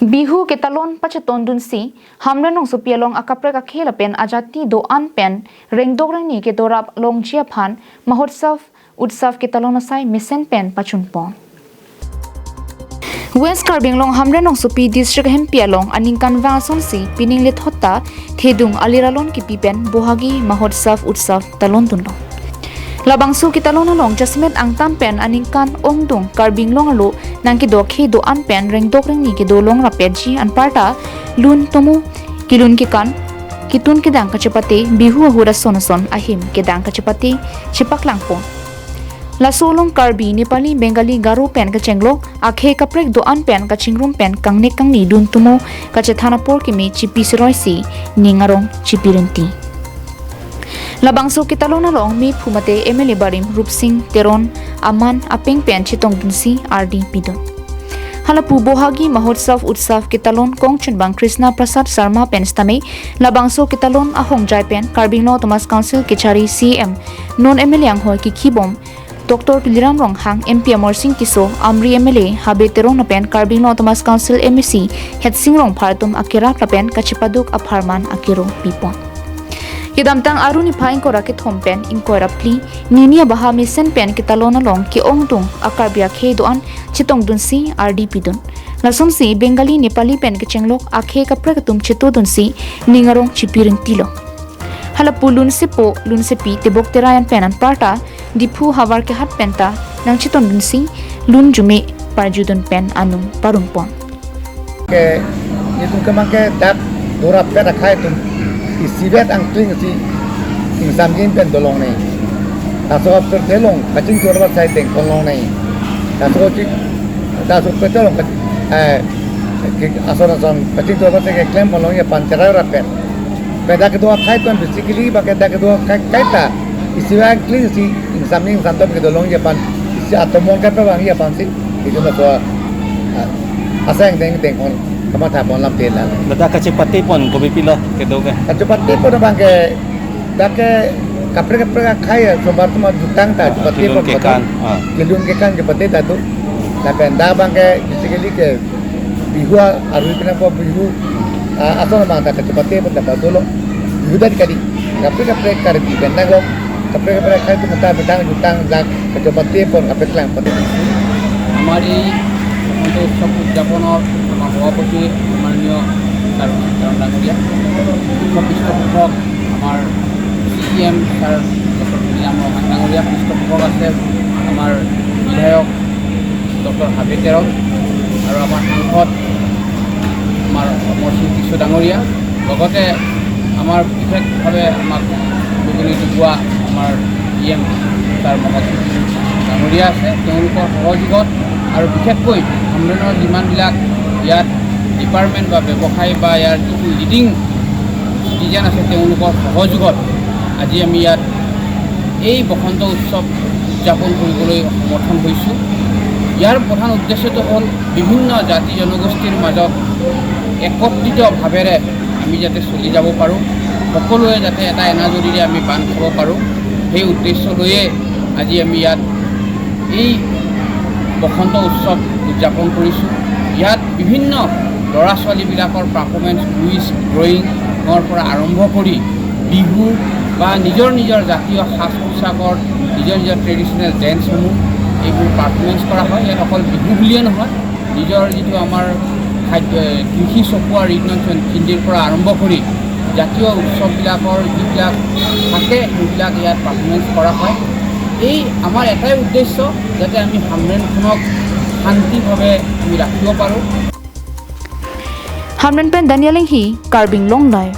Bihu ketalon pachaton dunsi hamre nong supialong akapre ka khela pen ajati do an pen rengdok rengni ke dorap long jia phan mahotsav utsav ketalon asai misen pen pachunpon West Karbing long hamre nong supi district hempialong aning kanwa sonsi pining le thotta thedung aliralon ki pipen bohagi mahotsav utsav talon tunlo Labangsu kita long nalong jasmet ang tampen aningkan ongdung Karbing long alo nangki do khe do anpen rengdok rengni ke do long rapeji anparta lun tomu kilun ki kan kitun ke dang kachapate bihu hura sonason ahim ke dang kachapate chipak langpon Lasolong Karbi Nepali Bengali Garo pen ka chenglo akhe kaprek do anpen ka chingrum pen kangne kangni dun tumo ka chethanapur ki me chipi siroisi ningarong chipirenti Labangso kitalona long mi phumate MLA Barim Rupsing Teron Aman Apeng pen chitong dunsi RD Pidon Halapu bohagi mahotsav utsav kitalon kongchun bang Krishna Prasad Sharma pen stame labangso kitalon ahong jai pen Karbinglo Thomas Council kichari CM non MLA ang hoy ki khibom Dr. Tuliram Rong Hang MP Amor Singh Kiso Amri MLA Habe Terong na pen Karbinglo Thomas Council MEC Het Singrong Phartum Akira Klapen Kachipaduk Apharman Akiro Pipon Yadamtang aruni phaing ko rakit hompen inkorapli ninia baha misen pen kitalona long ki ongtung akarbia khe doan chitong dunsi RDP dun lasumsi Bengali Nepali pen ke chenglok akhe kapra katum chitu dunsi ningarong chipiring tilo halapu lunsipo lunsepi tebok terayan penan parta diphu hawar ke hat penta nang chitong dunsi lun jume parjudun pen anung parumpon ke itu kemangke dak dorap pe rakhai tum Isibet ang kling si samgin pen dolong nei taso after telong kaching torba sai teng kolong nei taso petolong asona son kaching torba te claim kolong ya panchara rapen peda ke doa khai ton basically ba ke da ke doa kaita isibet kling si samgin santom ke dolong ya pan si atomon ka pa bang ya pan si itu na so asang teng kon kama tapon lam tela lada kachepati pon ko bipilo ke doga kachepati pon bang ke dake kapre khai sobar tuma jutang ta kachepati pon kilun ke kan kachepati ta tu tapi nda bang ke basically ke bihu aru pina po bihu asona bang ta kachepati pon ta dolo bihu dari kadi kapre karbi benda go kapre khai tu mata betang jutang jak kachepati pon kapre klang pati हमारी untuk উৎসৱ উদযাপনৰ আমাৰ সভাপতি মাননীয় চাৰণ ডাঙৰীয়া মুখ্য পৃষ্ঠপোষক আমাৰ CM ছাৰ ডক্টৰ তুলিৰাম ৰহাং ডাঙৰীয়া পৃষ্ঠপোষক আছে আমাৰ বিধায়ক ডক্টৰ হাবে তেৰং আৰু আমাৰ সাংসদ আমাৰ অমৰ সিং কিশোৰ ডাঙৰীয়া লগতে আমাৰ বিশেষভাৱে আমাক উদগনি যোগোৱা আমাৰ EM ছাৰ মহম্মদ ডাঙৰীয়া আছে তেওঁলোকৰ সহযোগত আৰু বিশেষকৈ সন্মিলনৰ যিমানবিলাক ইয়াত ডিপাৰ্টমেণ্ট বা ব্যৱসায় বা ইয়াৰ যিটো লিডিং চিটিজেন আছে তেওঁলোকৰ সহযোগত আজি আমি ইয়াত এই বসন্ত উৎসৱ উদযাপন কৰিবলৈ সমৰ্থন হৈছোঁ ইয়াৰ প্ৰধান উদ্দেশ্যটো হ'ল বিভিন্ন জাতি জনগোষ্ঠীৰ মাজত একত্ৰিতভাৱেৰে আমি যাতে চলি যাব পাৰোঁ সকলোৱে যাতে এটা এনাজৰিৰে আমি বান্ধ খাব পাৰোঁ সেই উদ্দেশ্য লৈয়ে আজি আমি ইয়াত এই বসন্ত উৎসৱ উদযাপন কৰিছোঁ ইয়াত বিভিন্ন ল'ৰা ছোৱালীবিলাকৰ পাৰফৰ্মেঞ্চ কুইজ ড্ৰয়িঙৰ পৰা আৰম্ভ কৰি বিহু বা নিজৰ জাতীয় সাজ পোছাকৰ নিজৰ ট্ৰেডিশ্যনেল ডেন্সসমূহ এইবোৰ পাৰফৰ্মেঞ্চ কৰা হয় ইয়াত অকল বিহু বুলিয়ে নহয় নিজৰ যিটো আমাৰ খাদ্য কৃষি চপোৱা ৰীতিনীতি হিন্দীৰ পৰা আৰম্ভ কৰি জাতীয় উৎসৱবিলাকৰ যিবিলাক থাকে সেইবিলাক ইয়াত পাৰফৰ্মেঞ্চ কৰা হয় এই আমাৰ এটাই উদ্দেশ্য যাতে আমি সন্মিলনখনক শান্তিভাৱে আমি ৰাখিব পাৰোঁ Hamren pen Daniel hi Karbing long life